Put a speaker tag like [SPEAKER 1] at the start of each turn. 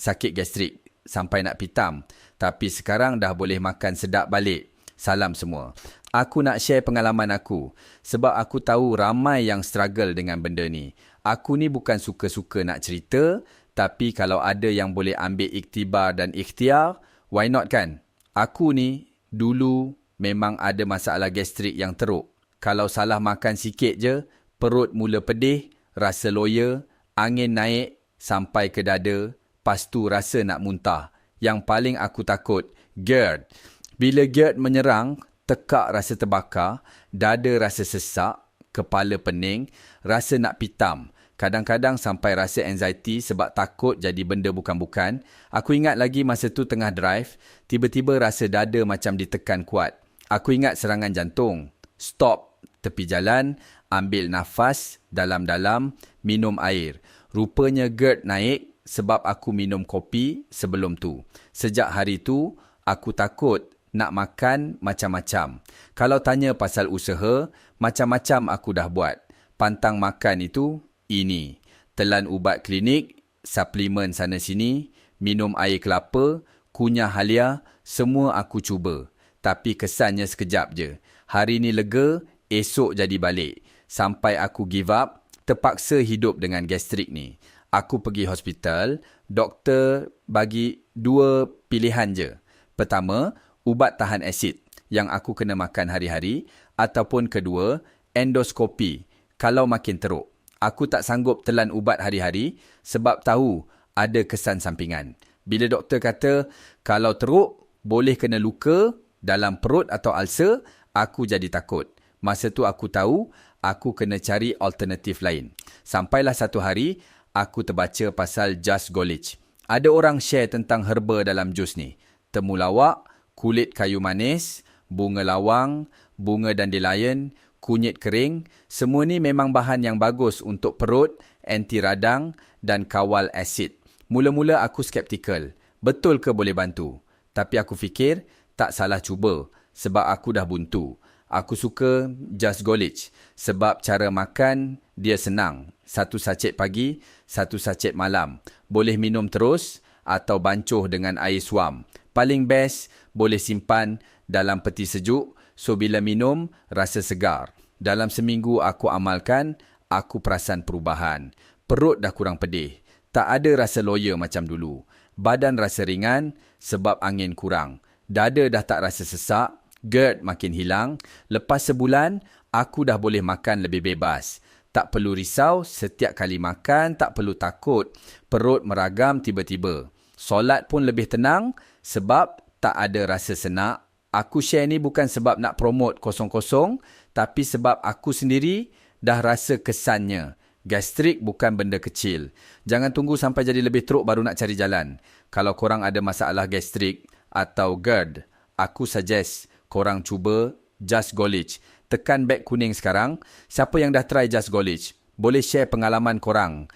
[SPEAKER 1] sakit gastrik sampai nak pitam. Tapi sekarang dah boleh makan sedap balik. Salam semua. Aku nak share pengalaman aku. Sebab aku tahu ramai yang struggle dengan benda ni. Aku ni bukan suka-suka nak cerita. Tapi kalau ada yang boleh ambil iktibar dan ikhtiar, why not kan? Aku ni dulu memang ada masalah gastrik yang teruk. Kalau salah makan sikit je, perut mula pedih, rasa loya, angin naik sampai ke dada, lepas tu rasa nak muntah. Yang paling aku takut, GERD. Bila GERD menyerang, tekak rasa terbakar, dada rasa sesak, kepala pening, rasa nak pitam. Kadang-kadang sampai rasa anxiety sebab takut jadi benda bukan-bukan. Aku ingat lagi masa tu tengah drive, tiba-tiba rasa dada macam ditekan kuat. Aku ingat serangan jantung. Stop tepi jalan, ambil nafas dalam-dalam, minum air. Rupanya GERD naik sebab aku minum kopi sebelum tu. Sejak hari tu, aku takut nak makan macam-macam. Kalau tanya pasal usaha, macam-macam aku dah buat. Pantang makan itu, ini. Telan ubat klinik, suplemen sana sini, minum air kelapa, kunyah halia, semua aku cuba. Tapi kesannya sekejap je. Hari ni lega, esok jadi balik. Sampai aku give up, terpaksa hidup dengan gastrik ni. Aku pergi hospital, doktor bagi 2 pilihan je. Pertama, ubat tahan asid yang aku kena makan hari-hari. Ataupun kedua, endoskopi kalau makin teruk. Aku tak sanggup telan ubat hari-hari sebab tahu ada kesan sampingan. Bila doktor kata, kalau teruk, boleh kena luka dalam perut atau ulcer, aku jadi takut. Masa tu aku tahu, aku kena cari alternatif lain. Sampailah satu hari, aku terbaca pasal Just Golage. Ada orang share tentang herba dalam jus ni. Temulawak, kulit kayu manis, bunga lawang, bunga dandelion, kunyit kering, semua ni memang bahan yang bagus untuk perut, anti radang dan kawal asid. Mula-mula aku skeptikal. Betul ke boleh bantu? Tapi aku fikir, tak salah cuba sebab aku dah buntu. Aku suka Just Golage sebab cara makan dia senang. 1 sachet pagi, 1 sachet malam. Boleh minum terus atau bancuh dengan air suam. Paling best, boleh simpan dalam peti sejuk. So, bila minum, rasa segar. Dalam seminggu aku amalkan, aku perasan perubahan. Perut dah kurang pedih. Tak ada rasa loya macam dulu. Badan rasa ringan sebab angin kurang. Dada dah tak rasa sesak. GERD makin hilang. Lepas sebulan, aku dah boleh makan lebih bebas. Tak perlu risau setiap kali makan, tak perlu takut. Perut meragam tiba-tiba. Solat pun lebih tenang sebab tak ada rasa senak. Aku share ni bukan sebab nak promote kosong-kosong, tapi sebab aku sendiri dah rasa kesannya. Gastrik bukan benda kecil. Jangan tunggu sampai jadi lebih teruk baru nak cari jalan. Kalau korang ada masalah gastrik atau GERD, aku suggest korang cuba Just Golage. Tekan beg kuning sekarang. Siapa yang dah try Just Golage? Boleh share pengalaman korang.